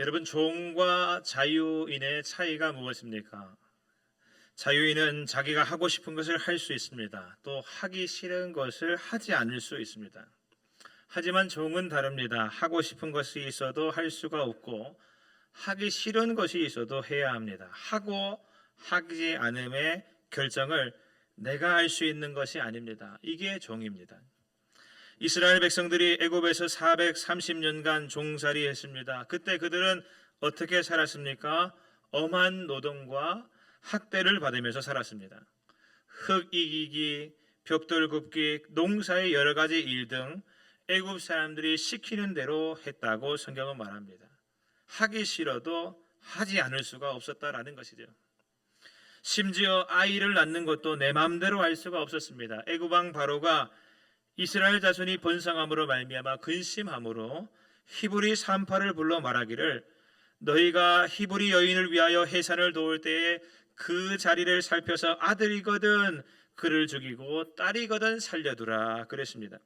여러분, 종과 자유인의 차이가 무엇입니까? 자유인은 자기가 하고 싶은 것을 할 수 있습니다. 또 하기 싫은 것을 하지 않을 수 있습니다. 하지만 종은 다릅니다. 하고 싶은 것이 있어도 할 수가 없고 하기 싫은 것이 있어도 해야 합니다. 하고 하지 않음의 결정을 내가 할 수 있는 것이 아닙니다. 이게 종입니다. 이스라엘 백성들이 애굽에서 430년간 종살이 했습니다. 그때 그들은 어떻게 살았습니까? 엄한 노동과 학대를 받으면서 살았습니다. 흙 이기기, 벽돌 굽기, 농사의 여러 가지 일 등 애굽 사람들이 시키는 대로 했다고 성경은 말합니다. 하기 싫어도 하지 않을 수가 없었다라는 것이죠. 심지어 아이를 낳는 것도 내 마음대로 할 수가 없었습니다. 애굽 왕 바로가 이스라엘 자손이 번성함으로 말미암아 근심함으로 히브리 산파를 불러 말하기를 너희가 히브리 여인을 위하여 해산을 도울 때에 그 자리를 살펴서 아들이거든 그를 죽이고 딸이거든 살려두라 그랬습니다.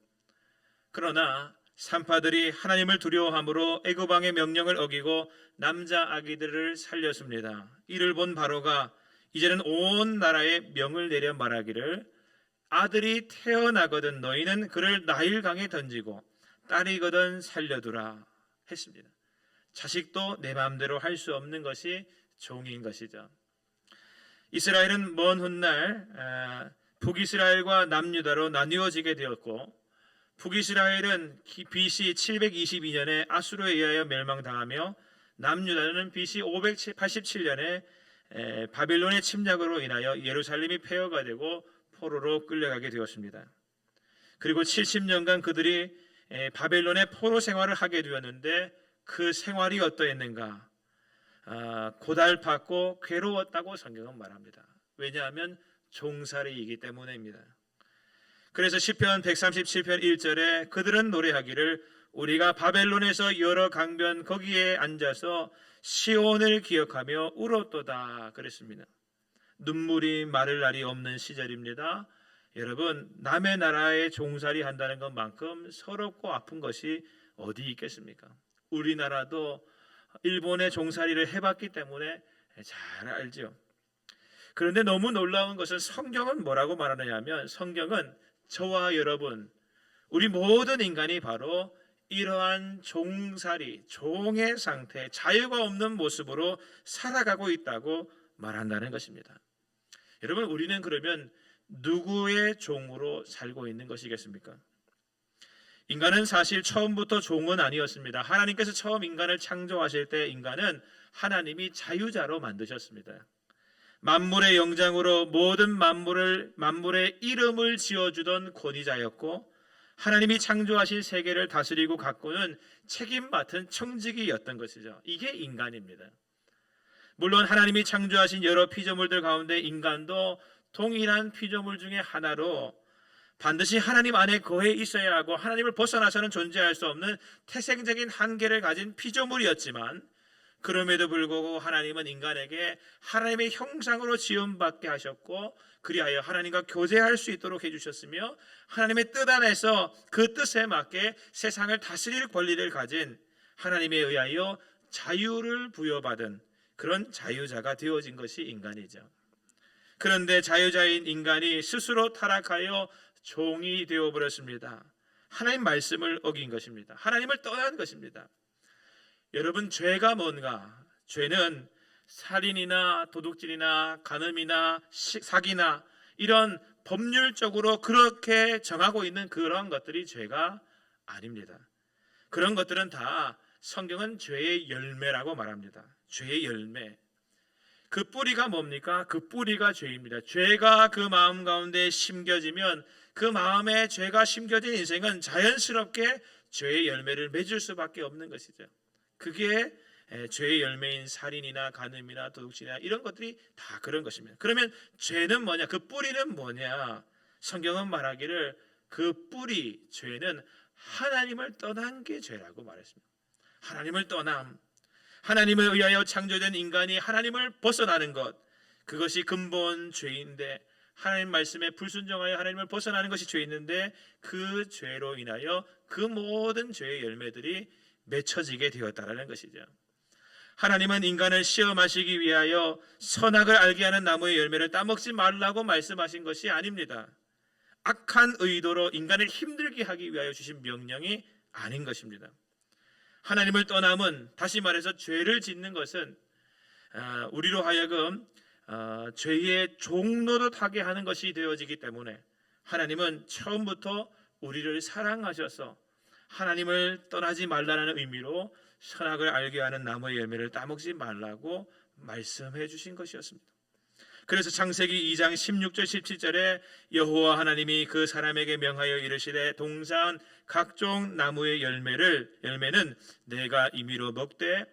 그러나 산파들이 하나님을 두려워함으로 애굽 왕의 명령을 어기고 남자 아기들을 살렸습니다. 이를 본 바로가 이제는 온 나라에 명을 내려 말하기를 아들이 태어나거든 너희는 그를 나일강에 던지고 딸이거든 살려두라 했습니다. 자식도 내 마음대로 할 수 없는 것이 종인 것이죠. 이스라엘은 먼 훗날 북이스라엘과 남유다로 나뉘어지게 되었고 북이스라엘은 BC 722년에 아수르에 의하여 멸망당하며 남유다는 BC 587년에 바빌론의 침략으로 인하여 예루살렘이 폐허가 되고 포로로 끌려가게 되었습니다. 그리고 70년간 그들이 바벨론의 포로 생활을 하게 되었는데 그 생활이 어떠했는가? 고달팠고 괴로웠다고 성경은 말합니다. 왜냐하면 종살이이기 때문입니다. 그래서 시편 137편 1절에 그들은 노래하기를 우리가 바벨론에서 여러 강변 거기에 앉아서 시온을 기억하며 울었도다 그랬습니다. 눈물이 마를 날이 없는 시절입니다. 여러분, 남의 나라에 종살이 한다는 것만큼 서럽고 아픈 것이 어디 있겠습니까? 우리나라도 일본의 종살이를 해봤기 때문에 잘 알죠. 그런데 너무 놀라운 것은 성경은 뭐라고 말하느냐 하면 성경은 저와 여러분, 우리 모든 인간이 바로 이러한 종살이, 종의 상태, 자유가 없는 모습으로 살아가고 있다고 말한다는 것입니다. 여러분, 우리는 그러면 누구의 종으로 살고 있는 것이겠습니까? 인간은 사실 처음부터 종은 아니었습니다. 하나님께서 처음 인간을 창조하실 때 인간은 하나님이 자유자로 만드셨습니다. 만물의 영장으로 모든 만물의 이름을 지어주던 권위자였고 하나님이 창조하신 세계를 다스리고 가꾸는 책임 맡은 청지기였던 것이죠. 이게 인간입니다. 물론 하나님이 창조하신 여러 피조물들 가운데 인간도 동일한 피조물 중에 하나로 반드시 하나님 안에 거해 있어야 하고 하나님을 벗어나서는 존재할 수 없는 태생적인 한계를 가진 피조물이었지만 그럼에도 불구하고 하나님은 인간에게 하나님의 형상으로 지음받게 하셨고 그리하여 하나님과 교제할 수 있도록 해주셨으며 하나님의 뜻 안에서 그 뜻에 맞게 세상을 다스릴 권리를 가진 하나님에 의하여 자유를 부여받은 그런 자유자가 되어진 것이 인간이죠. 그런데 자유자인 인간이 스스로 타락하여 종이 되어버렸습니다. 하나님 말씀을 어긴 것입니다. 하나님을 떠난 것입니다. 여러분, 죄가 뭔가? 죄는 살인이나 도둑질이나 간음이나 사기나 이런 법률적으로 그렇게 정하고 있는 그런 것들이 죄가 아닙니다. 그런 것들은 다 성경은 죄의 열매라고 말합니다. 죄의 열매. 그 뿌리가 뭡니까? 그 뿌리가 죄입니다. 죄가 그 마음 가운데 심겨지면 그 마음에 죄가 심겨진 인생은 자연스럽게 죄의 열매를 맺을 수밖에 없는 것이죠. 그게 죄의 열매인 살인이나 간음이나 도둑질이나 이런 것들이 다 그런 것입니다. 그러면 죄는 뭐냐? 그 뿌리는 뭐냐? 성경은 말하기를 그 뿌리, 죄는 하나님을 떠난 게 죄라고 말했습니다. 하나님을 떠남, 하나님에 의하여 창조된 인간이 하나님을 벗어나는 것, 그것이 근본 죄인데 하나님 말씀에 불순종하여 하나님을 벗어나는 것이 죄인데 그 죄로 인하여 그 모든 죄의 열매들이 맺혀지게 되었다라는 것이죠. 하나님은 인간을 시험하시기 위하여 선악을 알게 하는 나무의 열매를 따먹지 말라고 말씀하신 것이 아닙니다. 악한 의도로 인간을 힘들게 하기 위하여 주신 명령이 아닌 것입니다. 하나님을 떠남은, 다시 말해서 죄를 짓는 것은 우리로 하여금 죄의 종노릇하게 하는 것이 되어지기 때문에 하나님은 처음부터 우리를 사랑하셔서 하나님을 떠나지 말라는 의미로 선악을 알게 하는 나무의 열매를 따먹지 말라고 말씀해 주신 것이었습니다. 그래서 창세기 2장 16절 17절에 여호와 하나님이 그 사람에게 명하여 이르시되 동산 각종 나무의 열매는 내가 임의로 먹되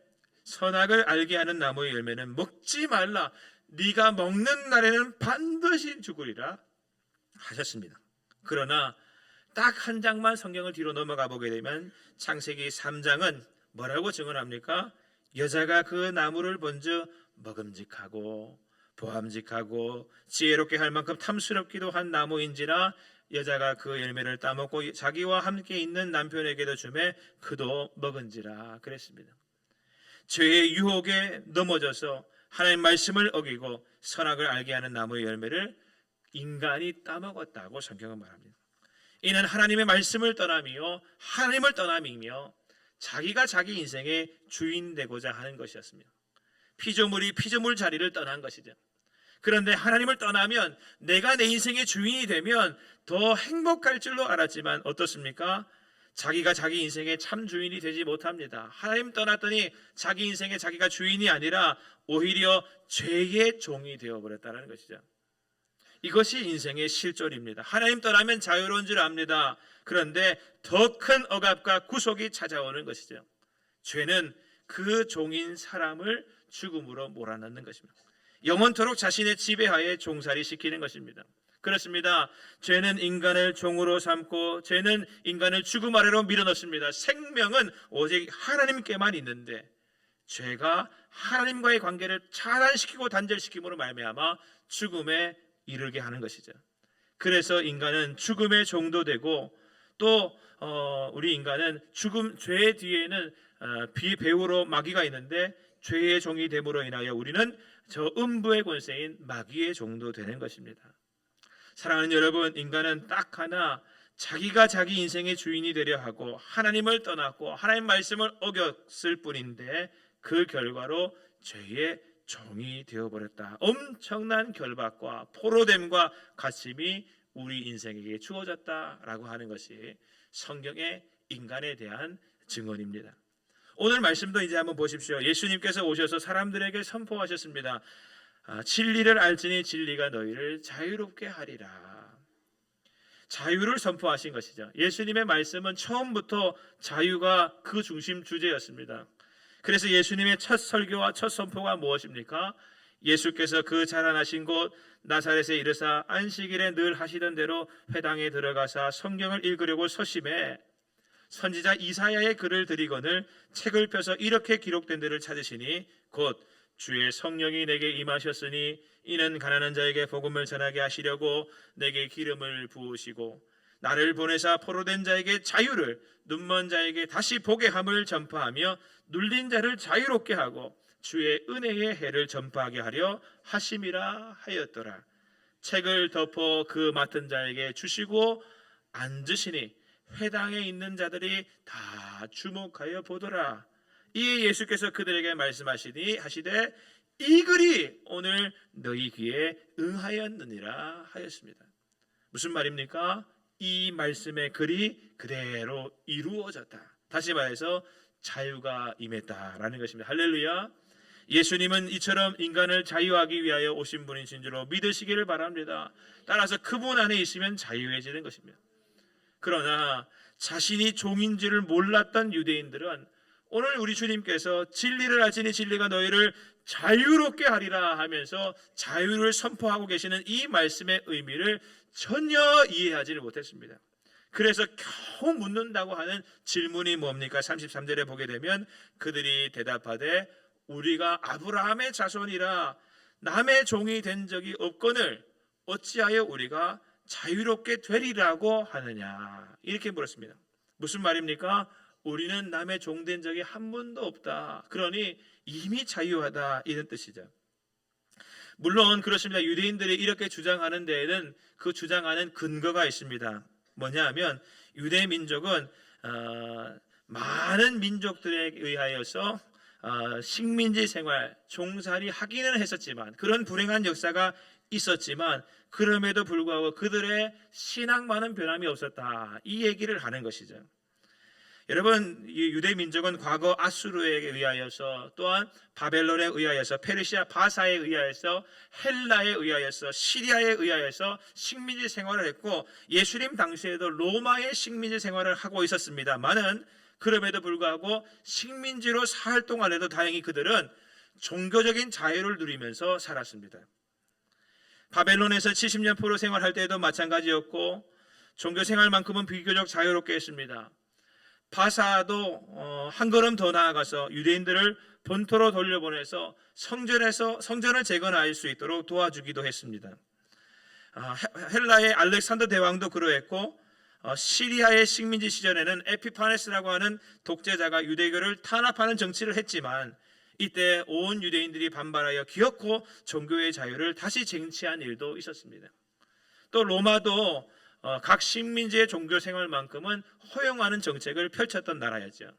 선악을 알게 하는 나무의 열매는 먹지 말라. 네가 먹는 날에는 반드시 죽으리라 하셨습니다. 그러나 딱 한 장만 성경을 뒤로 넘어가 보게 되면 창세기 3장은 뭐라고 증언합니까? 여자가 그 나무를 먼저 먹음직하고 보암직하고 지혜롭게 할 만큼 탐스럽기도 한 나무인지라 여자가 그 열매를 따먹고 자기와 함께 있는 남편에게도 주매 그도 먹은지라 그랬습니다. 죄의 유혹에 넘어져서 하나님 말씀을 어기고 선악을 알게 하는 나무의 열매를 인간이 따먹었다고 성경은 말합니다. 이는 하나님의 말씀을 떠남이요 하나님을 떠남이며 자기가 자기 인생의 주인 되고자 하는 것이었습니다. 피조물이 피조물 자리를 떠난 것이죠. 그런데 하나님을 떠나면 내가 내 인생의 주인이 되면 더 행복할 줄로 알았지만 어떻습니까? 자기가 자기 인생의 참 주인이 되지 못합니다. 하나님 떠났더니 자기 인생의 자기가 주인이 아니라 오히려 죄의 종이 되어버렸다는 것이죠. 이것이 인생의 실존입니다. 하나님 떠나면 자유로운 줄 압니다. 그런데 더 큰 억압과 구속이 찾아오는 것이죠. 죄는 그 종인 사람을 죽음으로 몰아넣는 것입니다. 영원토록 자신의 지배하에 종살이 시키는 것입니다. 그렇습니다. 죄는 인간을 종으로 삼고 죄는 인간을 죽음 아래로 밀어넣습니다. 생명은 오직 하나님께만 있는데 죄가 하나님과의 관계를 차단시키고 단절시킴으로 말미암아 죽음에 이르게 하는 것이죠. 그래서 인간은 죽음의 종도 되고 또 우리 인간은 죄 뒤에는 배후로 마귀가 있는데 죄의 종이 됨으로 인하여 우리는 저 음부의 권세인 마귀의 종도 되는 것입니다. 사랑하는 여러분, 인간은 딱 하나 자기가 자기 인생의 주인이 되려 하고 하나님을 떠났고 하나님 말씀을 어겼을 뿐인데 그 결과로 죄의 종이 되어버렸다. 엄청난 결박과 포로됨과 갇힘이 우리 인생에게 주어졌다라고 하는 것이 성경의 인간에 대한 증언입니다. 오늘 말씀도 이제 한번 보십시오. 예수님께서 오셔서 사람들에게 선포하셨습니다. 진리를 알지니 진리가 너희를 자유롭게 하리라. 자유를 선포하신 것이죠. 예수님의 말씀은 처음부터 자유가 그 중심 주제였습니다. 그래서 예수님의 첫 설교와 첫 선포가 무엇입니까? 예수께서 그 자라나신 곳 나사렛에 이르사 안식일에 늘 하시던 대로 회당에 들어가사 성경을 읽으려고 서심해 선지자 이사야의 글을 들이거늘 책을 펴서 이렇게 기록된 데를 찾으시니 곧 주의 성령이 내게 임하셨으니 이는 가난한 자에게 복음을 전하게 하시려고 내게 기름을 부으시고 나를 보내사 포로된 자에게 자유를 눈먼 자에게 다시 보게 함을 전파하며 눌린 자를 자유롭게 하고 주의 은혜의 해를 전파하게 하려 하심이라 하였더라. 책을 덮어 그 맡은 자에게 주시고 앉으시니 회당에 있는 자들이 다 주목하여 보더라. 이에 예수께서 그들에게 말씀하시니 하시되 이 글이 오늘 너희 귀에 응하였느니라 하였습니다. 무슨 말입니까? 이 말씀의 글이 그대로 이루어졌다. 다시 말해서 자유가 임했다라는 것입니다. 할렐루야. 예수님은 이처럼 인간을 자유하기 위하여 오신 분이신 줄로 믿으시기를 바랍니다. 따라서 그분 안에 있으면 자유해지는 것입니다. 그러나 자신이 종인 줄을 몰랐던 유대인들은 오늘 우리 주님께서 진리를 알지니 진리가 너희를 자유롭게 하리라 하면서 자유를 선포하고 계시는 이 말씀의 의미를 전혀 이해하지를 못했습니다. 그래서 겨우 묻는다고 하는 질문이 뭡니까? 33절에 보게 되면 그들이 대답하되 우리가 아브라함의 자손이라 남의 종이 된 적이 없거늘 어찌하여 우리가 자유롭게 되리라고 하느냐 이렇게 물었습니다. 무슨 말입니까? 우리는 남의 종된 적이 한 번도 없다. 그러니 이미 자유하다, 이런 뜻이죠. 물론 그렇습니다. 유대인들이 이렇게 주장하는 데에는 그 주장하는 근거가 있습니다. 뭐냐 하면 유대 민족은 많은 민족들에 의하여서 식민지 생활, 종살이 하기는 했었지만, 그런 불행한 역사가 있었지만 그럼에도 불구하고 그들의 신앙만은 변함이 없었다, 이 얘기를 하는 것이죠. 여러분, 이 유대 민족은 과거 아수르에 의하여서, 또한 바벨론에 의하여서, 페르시아 바사에 의하여서, 헬라에 의하여서, 시리아에 의하여서 식민지 생활을 했고, 예수님 당시에도 로마의 식민지 생활을 하고 있었습니다만은 그럼에도 불구하고 식민지로 살 동안에도 다행히 그들은 종교적인 자유를 누리면서 살았습니다. 바벨론에서 70년 포로 생활할 때에도 마찬가지였고, 종교 생활만큼은 비교적 자유롭게 했습니다. 바사도 한 걸음 더 나아가서 유대인들을 본토로 돌려보내서 성전을 재건할 수 있도록 도와주기도 했습니다. 헬라의 알렉산더 대왕도 그러했고, 시리아의 식민지 시절에는 에피파네스라고 하는 독재자가 유대교를 탄압하는 정치를 했지만, 이때 온 유대인들이 반발하여 기어코 종교의 자유를 다시 쟁취한 일도 있었습니다. 또 로마도 각 식민지의 종교 생활만큼은 허용하는 정책을 펼쳤던 나라였죠.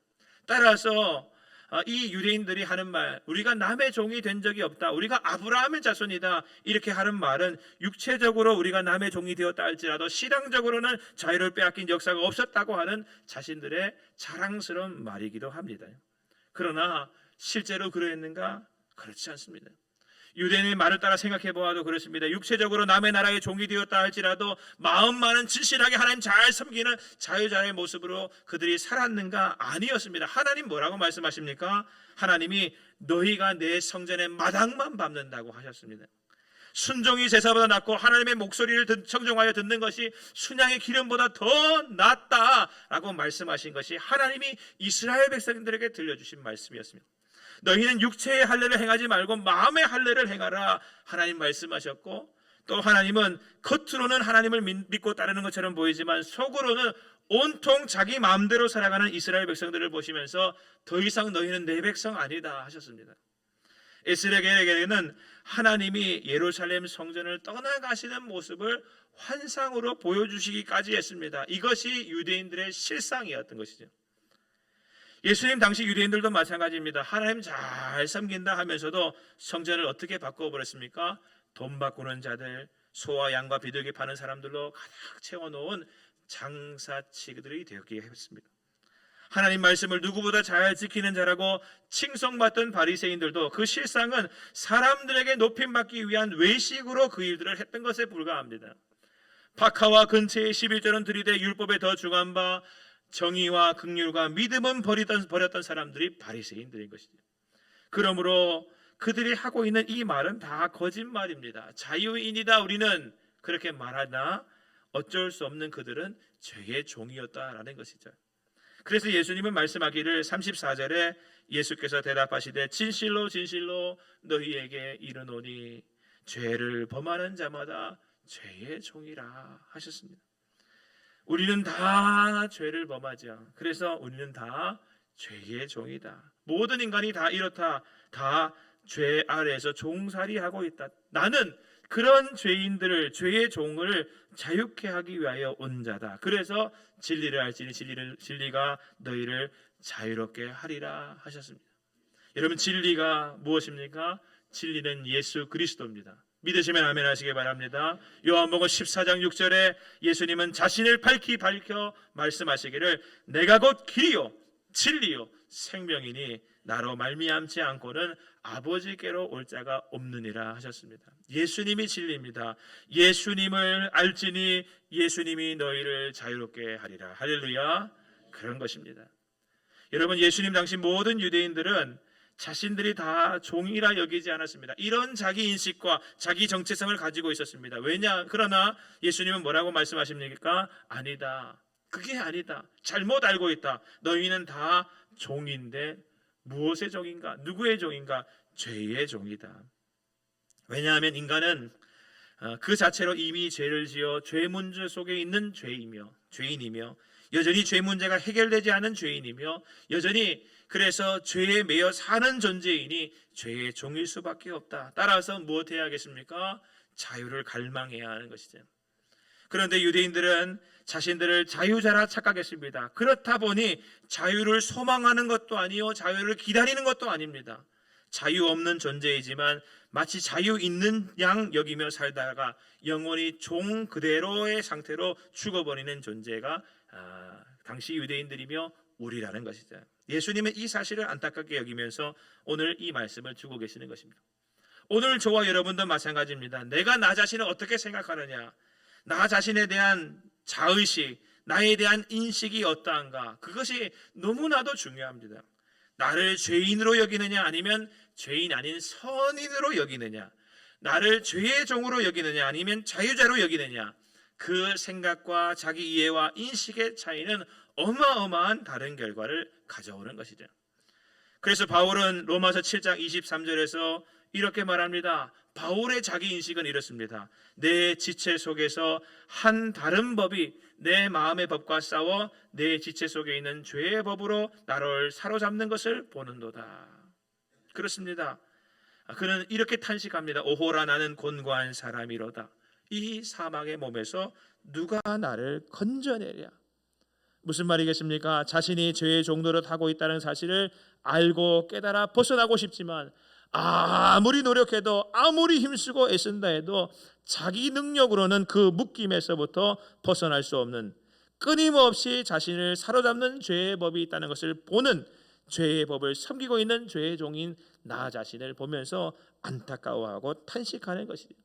따라서 이 유대인들이 하는 말, 우리가 남의 종이 된 적이 없다, 우리가 아브라함의 자손이다, 이렇게 하는 말은 육체적으로 우리가 남의 종이 되었다 할지라도 신앙적으로는 자유를 빼앗긴 역사가 없었다고 하는 자신들의 자랑스러운 말이기도 합니다. 그러나 실제로 그러했는가? 그렇지 않습니다. 유대인의 말을 따라 생각해 보아도 그렇습니다. 육체적으로 남의 나라의 종이 되었다 할지라도 마음만은 진실하게 하나님 잘 섬기는 자유자의 모습으로 그들이 살았는가? 아니었습니다. 하나님 뭐라고 말씀하십니까? 하나님이 너희가 내 성전의 마당만 밟는다고 하셨습니다. 순종이 제사보다 낫고 하나님의 목소리를 청종하여 듣는 것이 순양의 기름보다 더 낫다라고 말씀하신 것이 하나님이 이스라엘 백성들에게 들려주신 말씀이었습니다. 너희는 육체의 할례를 행하지 말고 마음의 할례를 행하라, 하나님 말씀하셨고, 또 하나님은 겉으로는 하나님을 믿고 따르는 것처럼 보이지만 속으로는 온통 자기 마음대로 살아가는 이스라엘 백성들을 보시면서 더 이상 너희는 내 백성 아니다 하셨습니다. 에스겔에게는 하나님이 예루살렘 성전을 떠나가시는 모습을 환상으로 보여주시기까지 했습니다. 이것이 유대인들의 실상이었던 것이죠. 예수님 당시 유대인들도 마찬가지입니다. 하나님 잘 섬긴다 하면서도 성전을 어떻게 바꿔버렸습니까? 돈 바꾸는 자들, 소와 양과 비둘기 파는 사람들로 가득 채워놓은 장사치들이 되었기에 했습니다. 하나님 말씀을 누구보다 잘 지키는 자라고 칭송받던 바리새인들도 그 실상은 사람들에게 높임받기 위한 외식으로 그 일들을 했던 것에 불과합니다. 박하와 근처의 11조는 들이대 율법에 더 중한 바 정의와 긍휼과 믿음은 버렸던 사람들이 바리새인들인 것이죠. 그러므로 그들이 하고 있는 이 말은 다 거짓말입니다. 자유인이다 우리는, 그렇게 말하나 어쩔 수 없는 그들은 죄의 종이었다라는 것이죠. 그래서 예수님은 말씀하기를 34절에 예수께서 대답하시되 진실로 진실로 너희에게 이르노니 죄를 범하는 자마다 죄의 종이라 하셨습니다. 우리는 다 죄를 범하죠. 그래서 우리는 다 죄의 종이다. 모든 인간이 다 이렇다. 다 죄 아래에서 종살이하고 있다. 나는 그런 죄인들을, 죄의 종을 자유케 하기 위하여 온 자다. 그래서 진리를 알지니 진리가 너희를 자유롭게 하리라 하셨습니다. 여러분, 진리가 무엇입니까? 진리는 예수 그리스도입니다. 믿으시면 아멘 하시기 바랍니다. 요한복음 14장 6절에 예수님은 자신을 밝혀 말씀하시기를 내가 곧 길이요 진리요 생명이니 나로 말미암지 않고는 아버지께로 올 자가 없느니라 하셨습니다. 예수님이 진리입니다. 예수님을 알지니 예수님이 너희를 자유롭게 하리라. 할렐루야. 그런 것입니다. 여러분, 예수님 당시 모든 유대인들은 자신들이 다 종이라 여기지 않았습니다. 이런 자기 인식과 자기 정체성을 가지고 있었습니다. 그러나 예수님은 뭐라고 말씀하십니까? 아니다. 그게 아니다. 잘못 알고 있다. 너희는 다 종인데 무엇의 종인가? 누구의 종인가? 죄의 종이다. 왜냐하면 인간은 그 자체로 이미 죄를 지어 죄 문제 속에 있는 죄인이며 여전히 죄 문제가 해결되지 않은 죄인이며 여전히 그래서 죄에 매여 사는 존재이니 죄의 종일 수밖에 없다. 따라서 무엇 해야 하겠습니까? 자유를 갈망해야 하는 것이죠. 그런데 유대인들은 자신들을 자유자라 착각했습니다. 그렇다 보니 자유를 소망하는 것도 아니요 자유를 기다리는 것도 아닙니다. 자유 없는 존재이지만 마치 자유 있는 양 여기며 살다가 영원히 종 그대로의 상태로 죽어버리는 존재가 당시 유대인들이며 우리라는 것이죠. 예수님은 이 사실을 안타깝게 여기면서 오늘 이 말씀을 주고 계시는 것입니다. 오늘 저와 여러분도 마찬가지입니다. 내가 나 자신을 어떻게 생각하느냐, 나 자신에 대한 자의식, 나에 대한 인식이 어떠한가, 그것이 너무나도 중요합니다. 나를 죄인으로 여기느냐 아니면 죄인 아닌 선인으로 여기느냐, 나를 죄의 종으로 여기느냐 아니면 자유자로 여기느냐, 그 생각과 자기 이해와 인식의 차이는 어마어마한 다른 결과를 가져오는 것이죠. 그래서 바울은 로마서 7장 23절에서 이렇게 말합니다. 바울의 자기 인식은 이렇습니다. 내 지체 속에서 한 다른 법이 내 마음의 법과 싸워 내 지체 속에 있는 죄의 법으로 나를 사로잡는 것을 보는도다. 그렇습니다. 그는 이렇게 탄식합니다. 오호라 나는 곤고한 사람이로다. 이 사망의 몸에서 누가 나를 건져내랴. 무슨 말이겠습니까? 자신이 죄의 종노릇 하고 있다는 사실을 알고 깨달아 벗어나고 싶지만 아무리 노력해도 아무리 힘쓰고 애쓴다 해도 자기 능력으로는 그 묶임에서부터 벗어날 수 없는, 끊임없이 자신을 사로잡는 죄의 법이 있다는 것을 보는, 죄의 법을 섬기고 있는 죄의 종인 나 자신을 보면서 안타까워하고 탄식하는 것이죠.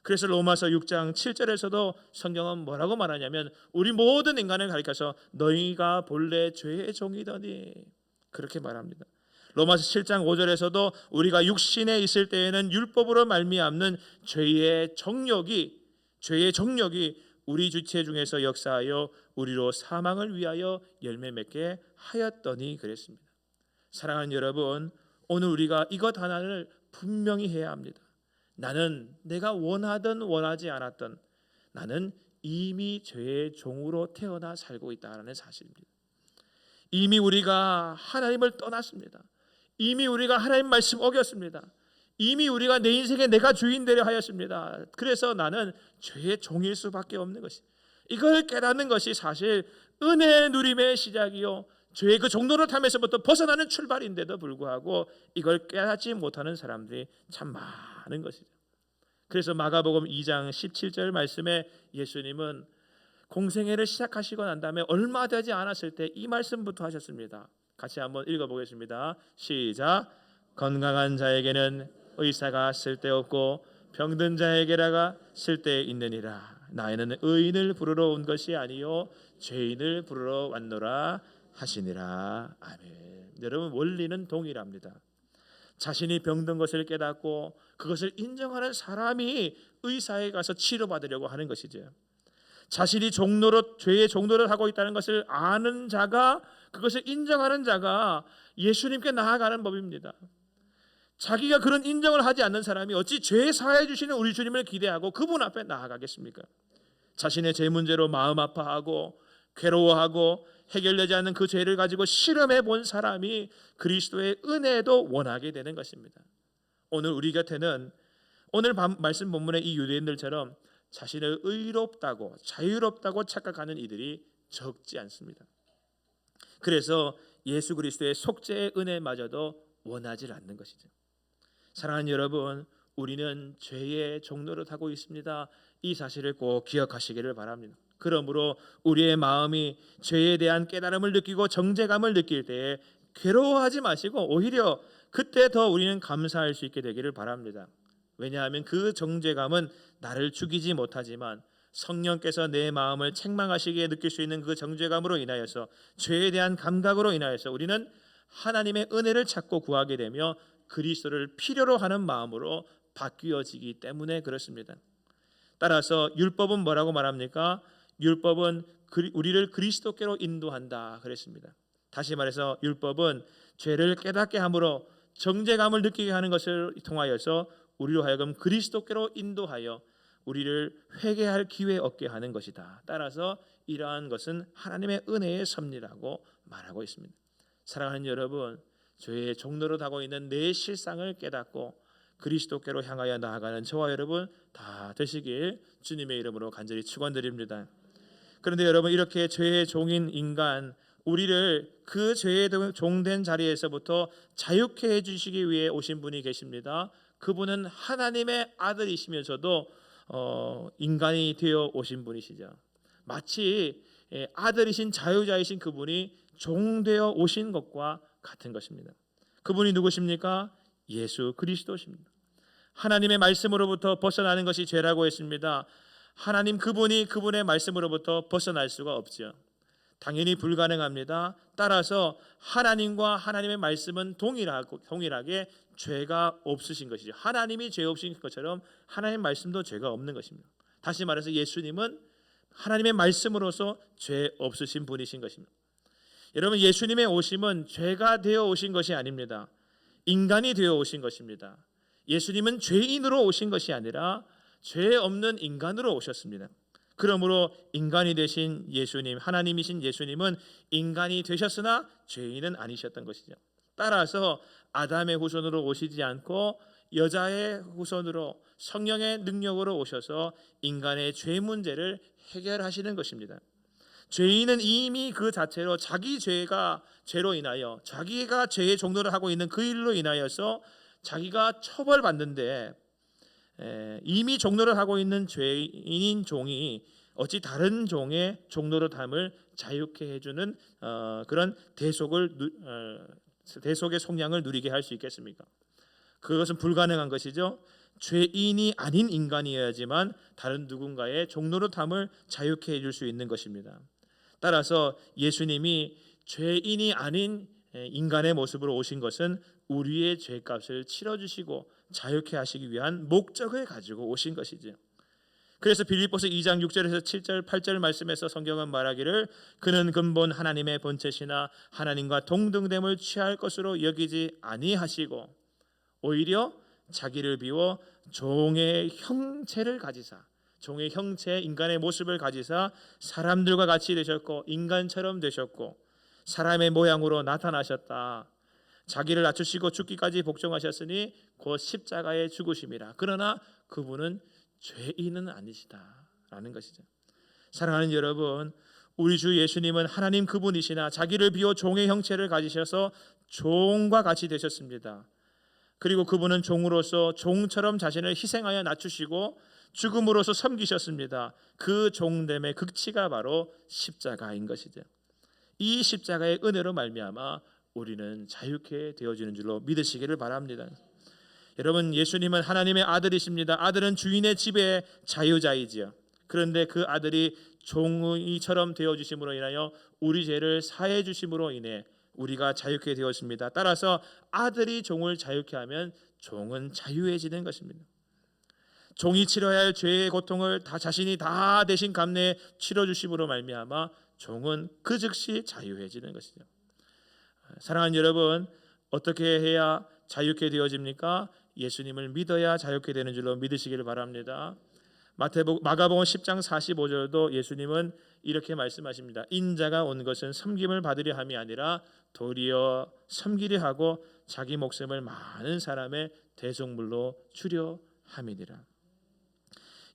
그래서 로마서 6장 7절에서도 성경은 뭐라고 말하냐면 우리 모든 인간을 가리켜서 너희가 본래 죄의 종이더니 그렇게 말합니다. 로마서 7장 5절에서도 우리가 육신에 있을 때에는 율법으로 말미암는 죄의 정욕이 우리 주체 중에서 역사하여 우리로 사망을 위하여 열매 맺게 하였더니 그랬습니다. 사랑하는 여러분, 오늘 우리가 이것 하나를 분명히 해야 합니다. 나는 내가 원하든 원하지 않았든 나는 이미 죄의 종으로 태어나 살고 있다는 사실입니다. 이미 우리가 하나님을 떠났습니다. 이미 우리가 하나님 말씀 어겼습니다. 이미 우리가 내 인생에 내가 주인 되려 하였습니다. 그래서 나는 죄의 종일 수밖에 없는 것이, 이걸 깨닫는 것이 사실 은혜의 누림의 시작이요 죄의 그 종로를 타면서부터 벗어나는 출발인데도 불구하고 이걸 깨닫지 못하는 사람들이 참 많은 것이죠. 그래서 마가복음 2장 17절 말씀에 예수님은 공생애를 시작하시고 난 다음에 얼마 되지 않았을 때 이 말씀부터 하셨습니다. 같이 한번 읽어보겠습니다. 시작. 건강한 자에게는 의사가 쓸데없고 병든 자에게라가 쓸데있느니라. 나에는 의인을 부르러 온 것이 아니요 죄인을 부르러 왔노라 하시니라. 아멘. 여러분, 원리는 동일합니다. 자신이 병든 것을 깨닫고 그것을 인정하는 사람이 의사에 가서 치료받으려고 하는 것이죠. 자신이 죄의 종노릇 하고 있다는 것을 아는 자가, 그것을 인정하는 자가 예수님께 나아가는 법입니다. 자기가 그런 인정을 하지 않는 사람이 어찌 죄 사해 주시는 우리 주님을 기대하고 그분 앞에 나아가겠습니까? 자신의 죄 문제로 마음 아파하고 괴로워하고 해결되지 않는 그 죄를 가지고 실험해 본 사람이 그리스도의 은혜도 원하게 되는 것입니다. 오늘 우리 곁에는 오늘 말씀 본문의 이 유대인들처럼 자신을 의롭다고 자유롭다고 착각하는 이들이 적지 않습니다. 그래서 예수 그리스도의 속죄의 은혜마저도 원하지 않는 것이죠. 사랑하는 여러분, 우리는 죄의 종노릇 하고 있습니다. 이 사실을 꼭 기억하시기를 바랍니다. 그러므로 우리의 마음이 죄에 대한 깨달음을 느끼고 정죄감을 느낄 때에 괴로워하지 마시고 오히려 그때 더 우리는 감사할 수 있게 되기를 바랍니다. 왜냐하면 그 정죄감은 나를 죽이지 못하지만 성령께서 내 마음을 책망하시기에 느낄 수 있는 그 정죄감으로 인하여서, 죄에 대한 감각으로 인하여서 우리는 하나님의 은혜를 찾고 구하게 되며 그리스도를 필요로 하는 마음으로 바뀌어지기 때문에 그렇습니다. 따라서 율법은 뭐라고 말합니까? 율법은 우리를 그리스도께로 인도한다 그랬습니다. 다시 말해서 율법은 죄를 깨닫게 함으로 정죄감을 느끼게 하는 것을 통하여서 우리로 하여금 그리스도께로 인도하여 우리를 회개할 기회 얻게 하는 것이다. 따라서 이러한 것은 하나님의 은혜의 섭리라고 말하고 있습니다. 사랑하는 여러분, 죄의 종로로 가고 있는 내 실상을 깨닫고 그리스도께로 향하여 나아가는 저와 여러분 다 되시길 주님의 이름으로 간절히 축원드립니다. 그런데 여러분, 이렇게 죄의 종인 인간, 우리를 그 죄의 종된 자리에서부터 자유케 해주시기 위해 오신 분이 계십니다. 그분은 하나님의 아들이시면서도 인간이 되어 오신 분이시죠. 마치 아들이신 자유자이신 그분이 종되어 오신 것과 같은 것입니다. 그분이 누구십니까? 예수 그리스도십니다. 하나님의 말씀으로부터 벗어나는 것이 죄라고 했습니다. 하나님 그분이 그분의 말씀으로부터 벗어날 수가 없죠. 당연히 불가능합니다. 따라서 하나님과 하나님의 말씀은 동일하게 죄가 없으신 것이죠. 하나님이 죄 없으신 것처럼 하나님의 말씀도 죄가 없는 것입니다. 다시 말해서 예수님은 하나님의 말씀으로서 죄 없으신 분이신 것입니다. 여러분, 예수님의 오심은 죄가 되어 오신 것이 아닙니다. 인간이 되어 오신 것입니다. 예수님은 죄인으로 오신 것이 아니라 죄 없는 인간으로 오셨습니다. 그러므로 인간이 되신 예수님, 하나님이신 예수님은 인간이 되셨으나 죄인은 아니셨던 것이죠. 따라서 아담의 후손으로 오시지 않고 여자의 후손으로 성령의 능력으로 오셔서 인간의 죄 문제를 해결하시는 것입니다. 죄인은 이미 그 자체로 자기 죄로 인하여 자기가 죄의 종로를 하고 있는 그 일로 인하여서 자기가 처벌받는데 이미 종로를 하고 있는 죄인인 종이 어찌 다른 종의 종로를 담을 자유케 해주는 그런 대속의 속량을 누리게 할 수 있겠습니까? 그것은 불가능한 것이죠. 죄인이 아닌 인간이어야지만 다른 누군가의 종로를 담을 자유케 해줄 수 있는 것입니다. 따라서 예수님이 죄인이 아닌 인간의 모습으로 오신 것은 우리의 죄값을 치러주시고 자유케 하시기 위한 목적을 가지고 오신 것이죠. 그래서 빌립보서 2장 6절에서 7절 8절 말씀에서 성경은 말하기를 그는 근본 하나님의 본체시나 하나님과 동등됨을 취할 것으로 여기지 아니하시고 오히려 자기를 비워 종의 형체를 가지사, 종의 형체, 인간의 모습을 가지사 사람들과 같이 되셨고 인간처럼 되셨고 사람의 모양으로 나타나셨다. 자기를 낮추시고 죽기까지 복종하셨으니 곧 십자가의 죽으심이라. 그러나 그분은 죄인은 아니시다라는 것이죠. 사랑하는 여러분, 우리 주 예수님은 하나님 그분이시나 자기를 비워 종의 형체를 가지셔서 종과 같이 되셨습니다. 그리고 그분은 종으로서 종처럼 자신을 희생하여 낮추시고 죽음으로써 섬기셨습니다. 그 종됨의 극치가 바로 십자가인 것이죠. 이 십자가의 은혜로 말미암아 우리는 자유케 되어지는 줄로 믿으시기를 바랍니다. 여러분, 예수님은 하나님의 아들이십니다. 아들은 주인의 지배의 자유자이지요. 그런데 그 아들이 종이처럼 되어주심으로 인하여 우리 죄를 사해 주심으로 인해 우리가 자유케 되었습니다. 따라서 아들이 종을 자유케 하면 종은 자유해지는 것입니다. 종이 치러야 할 죄의 고통을 자신이 다 대신 감내해 치러주심으로 말미암아 종은 그 즉시 자유해지는 것이죠. 사랑하는 여러분, 어떻게 해야 자유케 되어집니까? 예수님을 믿어야 자유케 되는 줄로 믿으시기를 바랍니다. 마가복음 10장 45절도 예수님은 이렇게 말씀하십니다. 인자가 온 것은 섬김을 받으려 함이 아니라 도리어 섬기려 하고 자기 목숨을 많은 사람의 대속물로 주려 함이니라.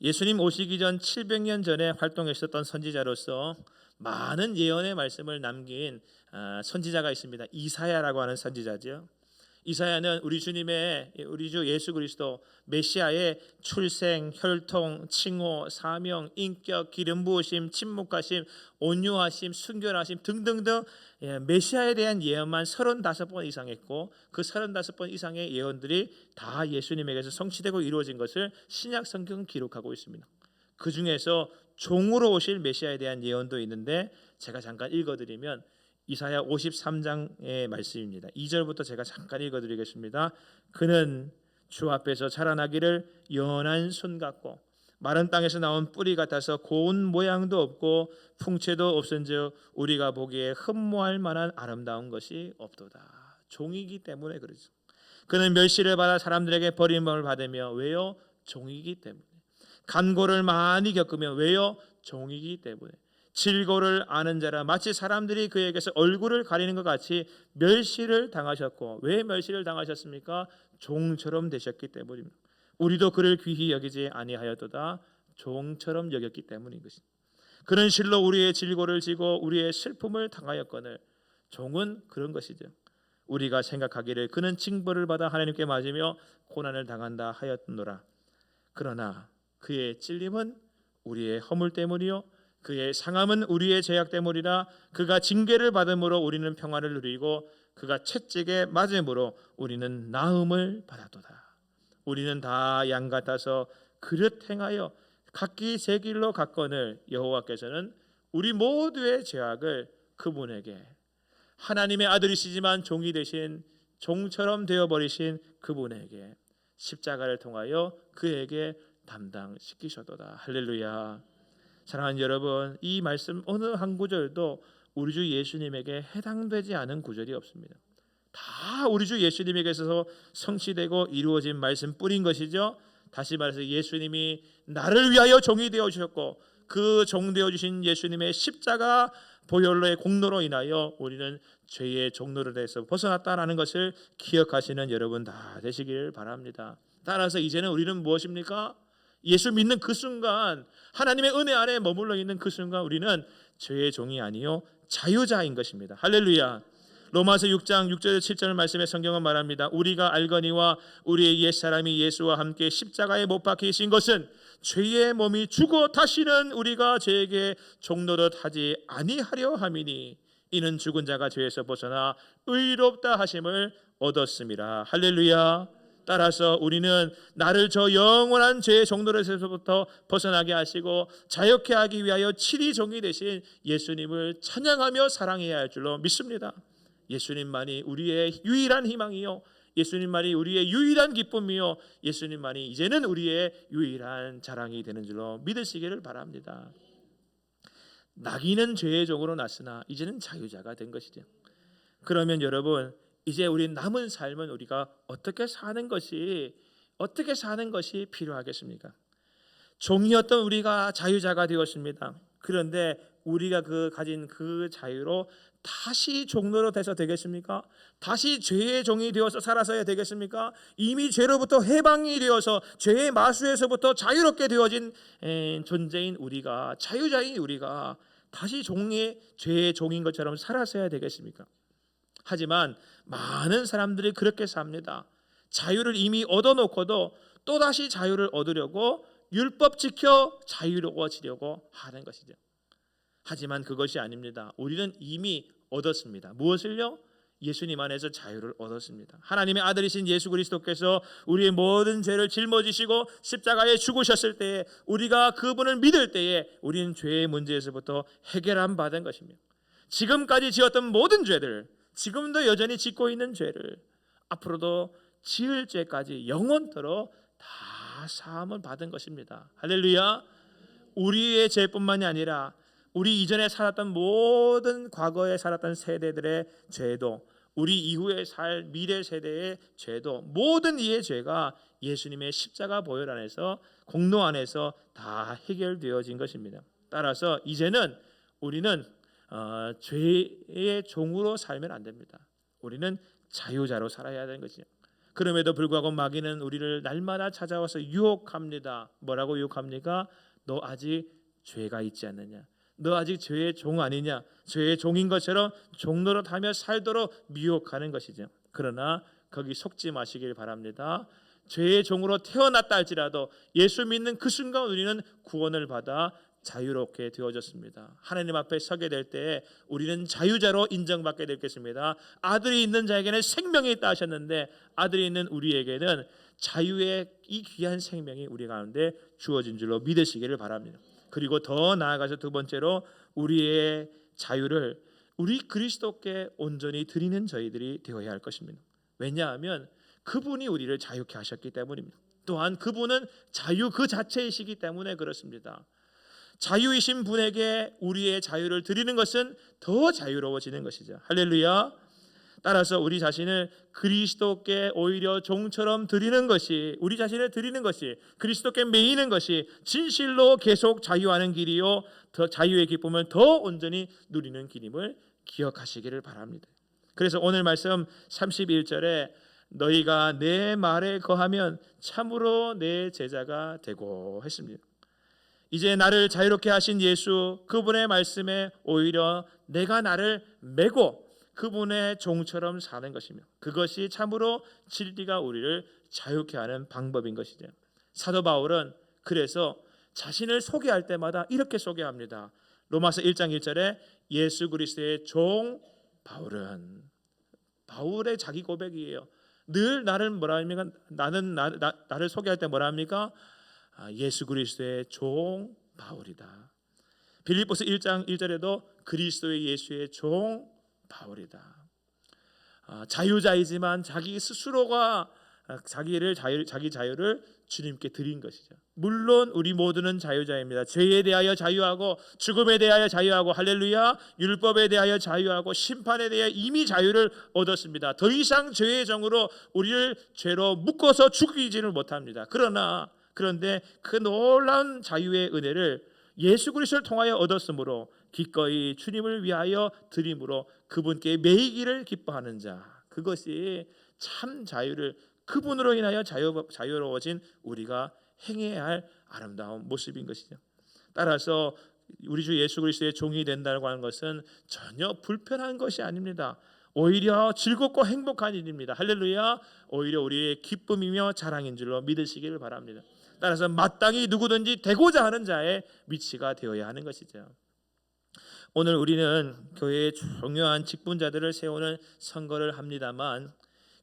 예수님 오시기 전 700년 전에 활동했었던 선지자로서 많은 예언의 말씀을 남긴 선지자가 있습니다. 이사야라고 하는 선지자죠. 이사야는 우리 주 예수 그리스도 메시아의 출생, 혈통, 칭호, 사명, 인격, 기름 부으심, 침묵하심, 온유하심, 순결하심 등등등 메시아에 대한 예언만 35번 이상 했고 그 35번 이상의 예언들이 다 예수님에게서 성취되고 이루어진 것을 신약 성경은 기록하고 있습니다. 그 중에서 종으로 오실 메시아에 대한 예언도 있는데 제가 잠깐 읽어드리면 이사야 53장의 말씀입니다. 2절부터 제가 잠깐 읽어드리겠습니다. 그는 주 앞에서 자라나기를 연한 손 같고 마른 땅에서 나온 뿌리 같아서 고운 모양도 없고 풍채도 없은즉 우리가 보기에 흠모할 만한 아름다운 것이 없도다. 종이기 때문에 그렇죠. 그는 멸시를 받아 사람들에게 버림을 받으며 왜요? 종이기 때문에. 간고를 많이 겪으며 왜요? 종이기 때문에. 질고를 아는 자라 마치 사람들이 그에게서 얼굴을 가리는 것 같이 멸시를 당하셨고, 왜 멸시를 당하셨습니까? 종처럼 되셨기 때문입니다. 우리도 그를 귀히 여기지 아니하였도다. 종처럼 여겼기 때문인 것입니다. 그는 실로 우리의 질고를 지고 우리의 슬픔을 당하였거늘. 종은 그런 것이죠. 우리가 생각하기를 그는 징벌을 받아 하나님께 맞으며 고난을 당한다 하였노라. 그러나 그의 찔림은 우리의 허물 때문이요 그의 상함은 우리의 죄악 때문이라. 그가 징계를 받음으로 우리는 평안을 누리고 그가 채찍에 맞음으로 우리는 나음을 받았도다. 우리는 다 양 같아서 그릇 행하여 각기 제 길로 갔거늘 여호와께서는 우리 모두의 죄악을 그분에게, 하나님의 아들이시지만 종이 되신, 종처럼 되어버리신 그분에게 십자가를 통하여 그에게 담당시키셨도다. 할렐루야. 사랑하는 여러분, 이 말씀 어느 한 구절도 우리 주 예수님에게 해당되지 않은 구절이 없습니다. 다 우리 주 예수님에게 있어서 성취되고 이루어진 말씀 뿐인 것이죠. 다시 말해서 예수님이 나를 위하여 종이 되어 주셨고, 그 종 되어 주신 예수님의 십자가 보혈로의 공로로 인하여 우리는 죄의 종노릇에서 벗어났다라는 것을 기억하시는 여러분 다 되시기를 바랍니다. 따라서 이제는 우리는 무엇입니까? 예수 믿는 그 순간, 하나님의 은혜 아래 머물러 있는 그 순간 우리는 죄의 종이 아니요 자유자인 것입니다. 할렐루야. 로마서 6장 6절 7절 말씀에 성경은 말합니다. 우리가 알거니와 우리의 옛사람이 예수와 함께 십자가에 못 박히신 것은 죄의 몸이 죽어 다시는 우리가 죄에게 종노릇 하지 아니하려 함이니 이는 죽은 자가 죄에서 벗어나 의롭다 하심을 얻었음이라. 할렐루야. 따라서 우리는 나를 저 영원한 죄의 종노릇에서부터 벗어나게 하시고 자유케 하기 위하여 칠이 종이 되신 예수님을 찬양하며 사랑해야 할 줄로 믿습니다. 예수님만이 우리의 유일한 희망이요, 예수님만이 우리의 유일한 기쁨이요, 예수님만이 이제는 우리의 유일한 자랑이 되는 줄로 믿으시기를 바랍니다. 나귀는 죄의 종으로 났으나 이제는 자유자가 된 것이죠. 그러면 여러분, 이제 우리 남은 삶은 우리가 어떻게 사는 것이 필요하겠습니까? 종이었던 우리가 자유자가 되었습니다. 그런데 우리가 가진 그 자유로 다시 종로로 돼서 되겠습니까? 다시 죄의 종이 되어서 살아서야 되겠습니까? 이미 죄로부터 해방이 되어서 죄의 마수에서부터 자유롭게 되어진 존재인 우리가, 자유자인 우리가 다시 죄의 종인 것처럼 살아서야 되겠습니까? 하지만 많은 사람들이 그렇게 삽니다. 자유를 이미 얻어놓고도 또다시 자유를 얻으려고 율법 지켜 자유로워지려고 하는 것이죠. 하지만 그것이 아닙니다. 우리는 이미 얻었습니다. 무엇을요? 예수님 안에서 자유를 얻었습니다. 하나님의 아들이신 예수 그리스도께서 우리의 모든 죄를 짊어지시고 십자가에 죽으셨을 때에, 우리가 그분을 믿을 때에 우리는 죄의 문제에서부터 해결함 받은 것입니다. 지금까지 지었던 모든 죄들, 지금도 여전히 짓고 있는 죄를, 앞으로도 지을 죄까지 영원토록 다 사함을 받은 것입니다. 할렐루야. 우리의 죄뿐만이 아니라 우리 이전에 살았던 모든 과거에 살았던 세대들의 죄도, 우리 이후에 살 미래 세대의 죄도, 모든 이의 죄가 예수님의 십자가 보혈 안에서, 공로 안에서 다 해결되어진 것입니다. 따라서 이제는 우리는 죄의 종으로 살면 안 됩니다. 우리는 자유자로 살아야 되는 것이죠. 그럼에도 불구하고 마귀는 우리를 날마다 찾아와서 유혹합니다. 뭐라고 유혹합니까? 너 아직 죄가 있지 않느냐? 너 아직 죄의 종 아니냐? 죄의 종인 것처럼 종노릇하며 살도록 미혹하는 것이죠. 그러나 거기 속지 마시길 바랍니다. 죄의 종으로 태어났다 할지라도 예수 믿는 그 순간 우리는 구원을 받아 자유롭게 되어졌습니다. 하나님 앞에 서게 될 때 우리는 자유자로 인정받게 되겠습니다. 아들이 있는 자에게는 생명이 있다 하셨는데, 아들이 있는 우리에게는 자유의 이 귀한 생명이 우리 가운데 주어진 줄로 믿으시기를 바랍니다. 그리고 더 나아가서 두 번째로, 우리의 자유를 우리 그리스도께 온전히 드리는 저희들이 되어야 할 것입니다. 왜냐하면 그분이 우리를 자유케 하셨기 때문입니다. 또한 그분은 자유 그 자체이시기 때문에 그렇습니다. 자유이신 분에게 우리의 자유를 드리는 것은 더 자유로워지는 것이죠. 할렐루야. 따라서 우리 자신을 그리스도께 오히려 종처럼 드리는 것이, 우리 자신을 드리는 것이, 그리스도께 매이는 것이 진실로 계속 자유하는 길이요, 더 자유의 기쁨을 더 온전히 누리는 길임을 기억하시기를 바랍니다. 그래서 오늘 말씀 31절에 너희가 내 말에 거하면 참으로 내 제자가 되고 했습니다. 이제 나를 자유롭게 하신 예수, 그분의 말씀에 오히려 내가 나를 메고 그분의 종처럼 사는 것이며, 그것이 참으로 진리가 우리를 자유케 하는 방법인 것이죠. 사도 바울은 그래서 자신을 소개할 때마다 이렇게 소개합니다. 로마서 1장 1절에 예수 그리스도의 종 바울은, 바울의 자기 고백이에요. 늘 나를 뭐라 합니까? 나를 소개할 때 뭐라 합니까? 예수 그리스도의 종 바울이다. 빌립보서 1장 1절에도 그리스도의 예수의 종 바울이다. 자유자이지만 자기 스스로가 자기 자유를 주님께 드린 것이죠. 물론 우리 모두는 자유자입니다. 죄에 대하여 자유하고 죽음에 대하여 자유하고, 할렐루야, 율법에 대하여 자유하고 심판에 대해 이미 자유를 얻었습니다. 더 이상 죄의 정으로 우리를 죄로 묶어서 죽이지는 못합니다. 그런데 그 놀라운 자유의 은혜를 예수 그리스도를 통하여 얻었으므로 기꺼이 주님을 위하여 드림으로 그분께 매이기를 기뻐하는 자, 그것이 참 자유를, 그분으로 인하여 자유로워진 우리가 행해야 할 아름다운 모습인 것이죠. 따라서 우리 주 예수 그리스도의 종이 된다고 하는 것은 전혀 불편한 것이 아닙니다. 오히려 즐겁고 행복한 일입니다. 할렐루야. 오히려 우리의 기쁨이며 자랑인 줄로 믿으시기를 바랍니다. 따라서 마땅히 누구든지 되고자 하는 자의 위치가 되어야 하는 것이죠. 오늘 우리는 교회의 중요한 직분자들을 세우는 선거를 합니다만,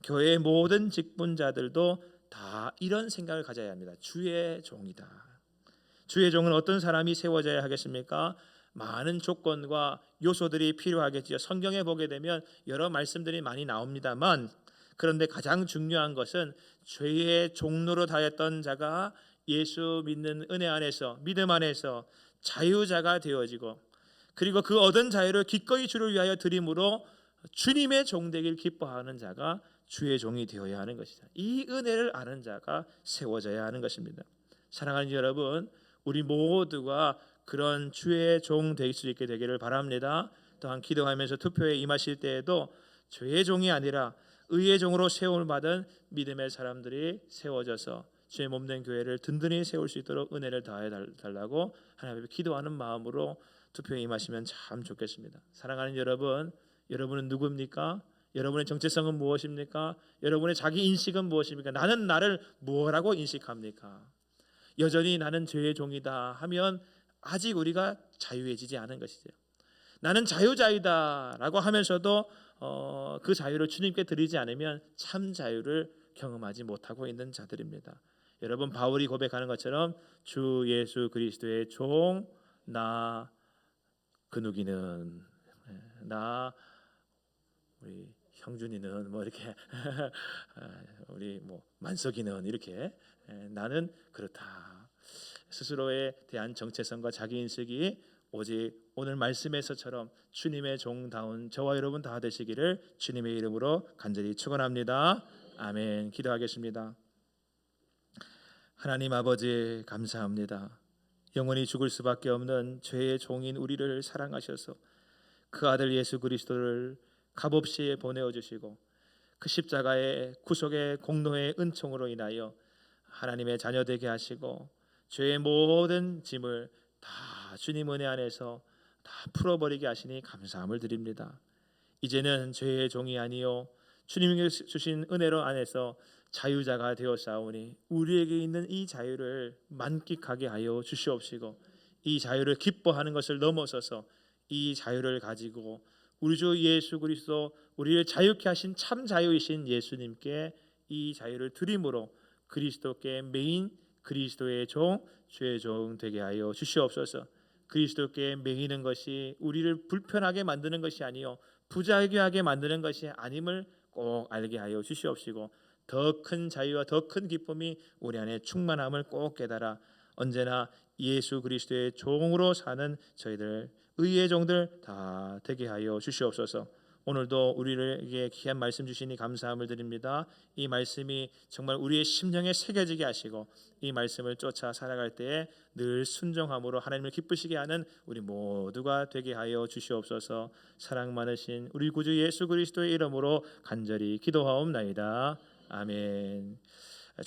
교회의 모든 직분자들도 다 이런 생각을 가져야 합니다. 주의 종이다. 주의 종은 어떤 사람이 세워져야 하겠습니까? 많은 조건과 요소들이 필요하겠죠. 성경에 보게 되면 여러 말씀들이 많이 나옵니다만, 그런데 가장 중요한 것은 죄의 종로로 다했던 자가 예수 믿는 은혜 안에서, 믿음 안에서 자유자가 되어지고, 그리고 그 얻은 자유를 기꺼이 주를 위하여 드림으로 주님의 종되길 기뻐하는 자가 주의 종이 되어야 하는 것이다. 이 은혜를 아는 자가 세워져야 하는 것입니다. 사랑하는 여러분, 우리 모두가 그런 주의 종 될 수 있게 되기를 바랍니다. 또한 기도하면서 투표에 임하실 때에도 죄의 종이 아니라 의의 종으로 세움을 받은 믿음의 사람들이 세워져서 주의 몸된 교회를 든든히 세울 수 있도록 은혜를 다해 달라고 하나님 앞에 기도하는 마음으로 투표에 임하시면 참 좋겠습니다. 사랑하는 여러분, 여러분은 누굽니까? 여러분의 정체성은 무엇입니까? 여러분의 자기 인식은 무엇입니까? 나는 나를 뭐라고 인식합니까? 여전히 나는 죄의 종이다 하면 아직 우리가 자유해지지 않은 것이죠. 나는 자유자이다 라고 하면서도 그 자유를 주님께 드리지 않으면 참 자유를 경험하지 못하고 있는 자들입니다. 여러분, 바울이 고백하는 것처럼 주 예수 그리스도의 종, 나 근욱이는, 나 우리 형준이는 뭐 이렇게 우리 뭐 만석이는 이렇게, 나는 그렇다. 스스로에 대한 정체성과 자기 인식이 오직 오늘 말씀에서처럼 주님의 종다운 저와 여러분 다 되시기를 주님의 이름으로 간절히 축원합니다. 아멘. 기도하겠습니다. 하나님 아버지, 감사합니다. 영원히 죽을 수밖에 없는 죄의 종인 우리를 사랑하셔서 그 아들 예수 그리스도를 값없이 보내어 주시고, 그 십자가의 구속의 공로의 은총으로 인하여 하나님의 자녀 되게 하시고, 죄의 모든 짐을 다 주님 은혜 안에서 다 풀어버리게 하시니 감사함을 드립니다. 이제는 죄의 종이 아니요 주님이 주신 은혜로 안에서 자유자가 되었사오니 우리에게 있는 이 자유를 만끽하게 하여 주시옵시고, 이 자유를 기뻐하는 것을 넘어서서 이 자유를 가지고 우리 주 예수 그리스도, 우리를 자유케 하신 참 자유이신 예수님께 이 자유를 드림으로 그리스도께 매인 그리스도의 종, 주의 종 되게 하여 주시옵소서. 그리스도께 매이는 것이 우리를 불편하게 만드는 것이 아니요 부자유하게 만드는 것이 아님을 꼭 알게 하여 주시옵시고, 더 큰 자유와 더 큰 기쁨이 우리 안에 충만함을 꼭 깨달아 언제나 예수 그리스도의 종으로 사는 저희들 의의 종들 다 되게 하여 주시옵소서. 오늘도 우리에게 귀한 말씀 주시니 감사함을 드립니다. 이 말씀이 정말 우리의 심령에 새겨지게 하시고 이 말씀을 쫓아 살아갈 때에 늘 순종함으로 하나님을 기쁘시게 하는 우리 모두가 되게 하여 주시옵소서. 사랑 많으신 우리 구주 예수 그리스도의 이름으로 간절히 기도하옵나이다. 아멘.